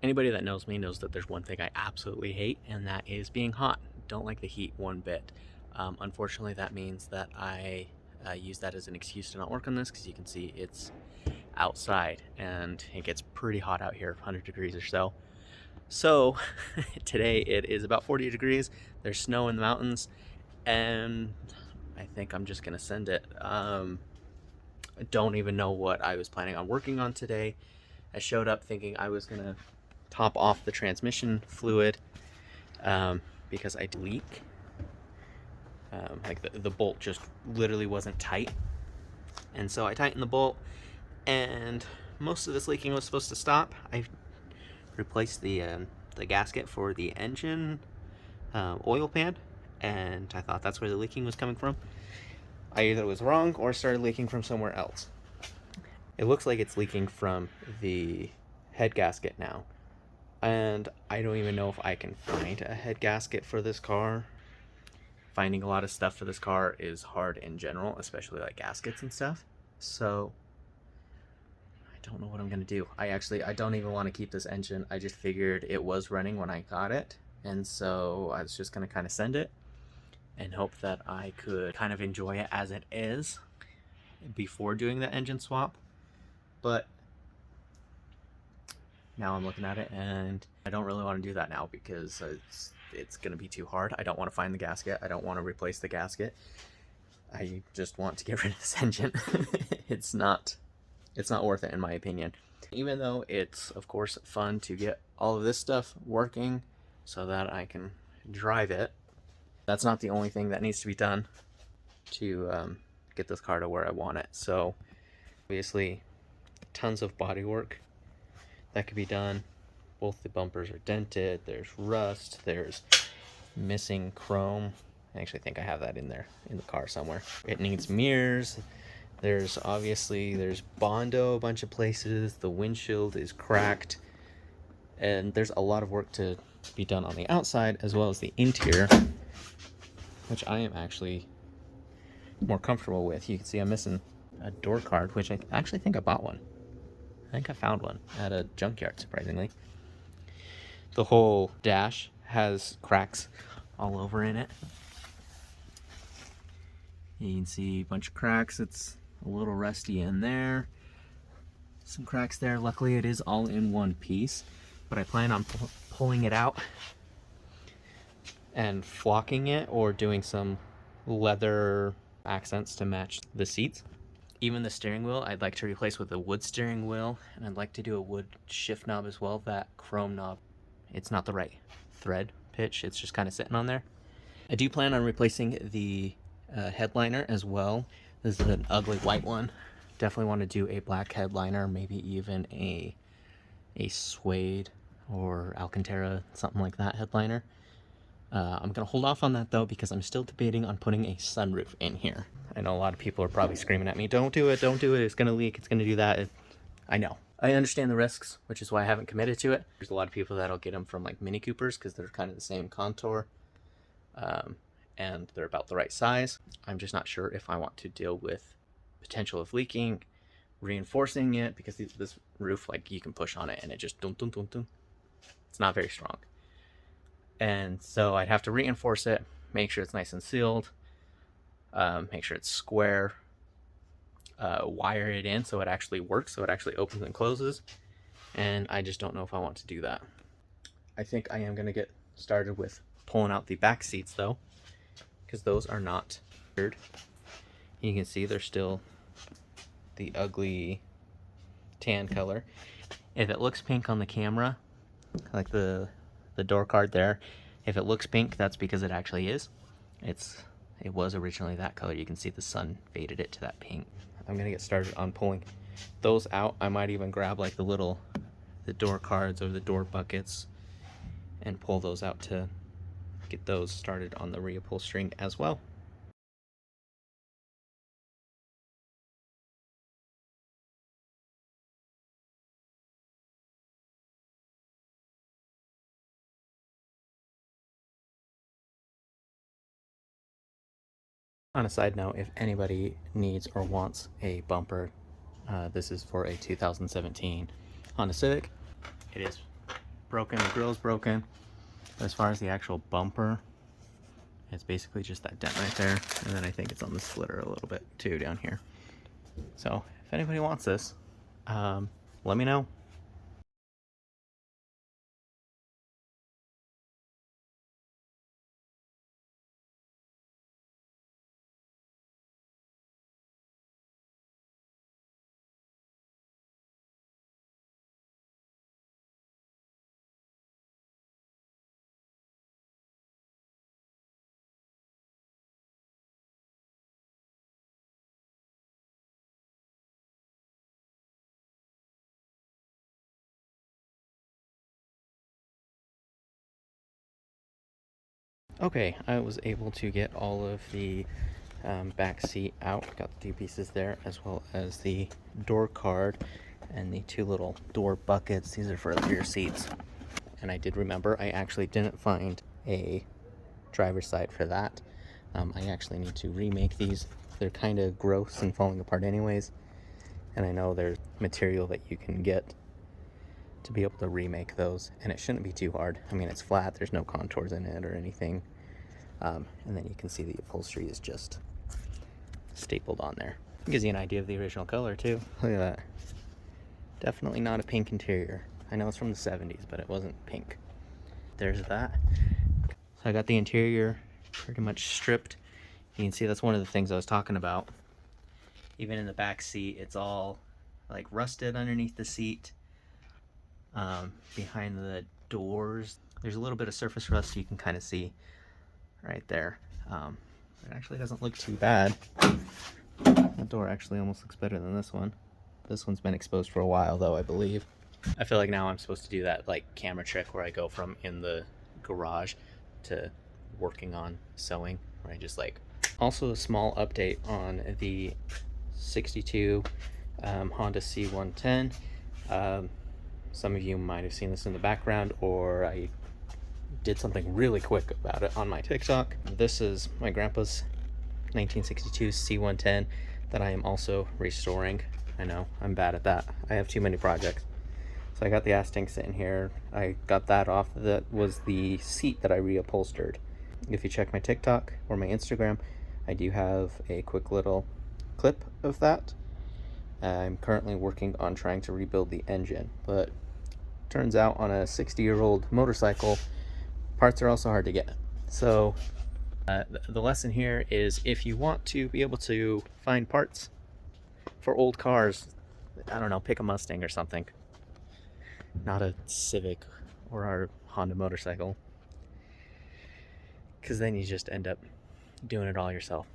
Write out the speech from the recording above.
Anybody that knows me knows that there's one thing I absolutely hate, and that is being hot. Don't like the heat one bit. Unfortunately, that means that I use that as an excuse to not work on this, because you can see it's outside and it gets pretty hot out here, 100 degrees or so. So today it is about 40 degrees. There's snow in the mountains, and I think I'm just gonna send it. I don't even know what I was planning on working on today. I showed up thinking I was gonna top off the transmission fluid because I leak. Like the bolt just literally wasn't tight, and so I tightened the bolt, and most of this leaking was supposed to stop. I replaced the gasket for the engine oil pan, and I thought that's where the leaking was coming from. I either was wrong or started leaking from somewhere else. It looks like it's leaking from the head gasket now, and I don't even know if I can find a head gasket for this car. Finding a lot of stuff for this car is hard in general, especially like gaskets and stuff. So I don't know what I'm gonna do. I don't even want to keep this engine. I just figured it was running when I got it, and so I was just gonna kind of send it and hope that I could kind of enjoy it as it is before doing the engine swap. But now I'm looking at it and I don't really want to do that now, because it's going to be too hard. I don't want to find the gasket. I don't want to replace the gasket. I just want to get rid of this engine. It's not worth it in my opinion. Even though it's of course fun to get all of this stuff working so that I can drive it, that's not the only thing that needs to be done to get this car to where I want it. So obviously tons of body work that could be done. Both the bumpers are dented, there's rust, there's missing chrome. I actually think I have that in there in the car somewhere. It needs mirrors. There's Bondo a bunch of places. The windshield is cracked, and there's a lot of work to be done on the outside as well as the interior, which I am actually more comfortable with. You can see I'm missing a door card, which I actually think I bought one. I think I found one at a junkyard, surprisingly. The whole dash has cracks all over in it. You can see a bunch of cracks. It's a little rusty in there. Some cracks there. Luckily it is all in one piece, but I plan on pulling it out and flocking it, or doing some leather accents to match the seats. Even the steering wheel I'd like to replace with a wood steering wheel, and I'd like to do a wood shift knob as well. That chrome knob, it's not the right thread pitch, it's just kind of sitting on there. I do plan on replacing the headliner as well. This is an ugly white one. Definitely want to do a black headliner, maybe even a suede or Alcantara, something like that headliner. I'm gonna hold off on that though, because I'm still debating on putting a sunroof in here. I know a lot of people are probably screaming at me, don't do it, it's gonna leak, it's gonna do that. I know. I understand the risks, which is why I haven't committed to it. There's a lot of people that'll get them from like Mini Coopers, because they're kind of the same contour, and they're about the right size. I'm just not sure if I want to deal with potential of leaking, reinforcing it, because this roof, like, you can push on it and it just dum dum dum dum. It's not very strong. And so I'd have to reinforce it, make sure it's nice and sealed, make sure it's square, wire it in so it actually works, so it actually opens and closes. And I just don't know if I want to do that. I think I am going to get started with pulling out the back seats though, because those are not cured. You can see they're still the ugly tan color. If it looks pink on the camera, like the door card there, if it looks pink, that's because it actually is. It was originally that color. You can see the sun faded it to that pink. I'm gonna get started on pulling those out. I might even grab like the door cards or the door buckets and pull those out to get those started on the reupholstering as well. On a side note, if anybody needs or wants a bumper, this is for a 2017 Honda Civic. It is broken, the grill's broken. But as far as the actual bumper, it's basically just that dent right there. And then I think it's on the splitter a little bit too down here. So if anybody wants this, let me know. Okay, I was able to get all of the back seat out. Got the two pieces there, as well as the door card and the two little door buckets. These are for the rear seats. And I did remember I actually didn't find a driver's side for that. I actually need to remake these. They're kind of gross and falling apart anyways. And I know there's material that you can get to be able to remake those, and it shouldn't be too hard. I mean, it's flat, there's no contours in it or anything. And then you can see the upholstery is just stapled on there. It gives you an idea of the original color too. Look at that. Definitely not a pink interior. I know it's from the 70s, but it wasn't pink. There's that. So I got the interior pretty much stripped. You can see that's one of the things I was talking about. Even in the back seat, it's all like rusted underneath the seat. Behind the doors, there's a little bit of surface rust you can kind of see right there. It actually doesn't look too bad. The door actually almost looks better than this one. This one's been exposed for a while though, I believe. I feel like now I'm supposed to do that like camera trick where I go from in the garage to working on sewing, where I just like... Also a small update on the 62 Honda C110. Some of you might have seen this in the background, or I did something really quick about it on my TikTok. This is my grandpa's 1962 C110 that I am also restoring. I know, I'm bad at that. I have too many projects. So I got the ass tank sitting here. I got that off. That was the seat that I reupholstered. If you check my TikTok or my Instagram, I do have a quick little clip of that. I'm currently working on trying to rebuild the engine, but turns out on a 60-year-old motorcycle, parts are also hard to get. So the lesson here is, if you want to be able to find parts for old cars, I don't know, pick a Mustang or something. Not a Civic or our Honda motorcycle, because then you just end up doing it all yourself.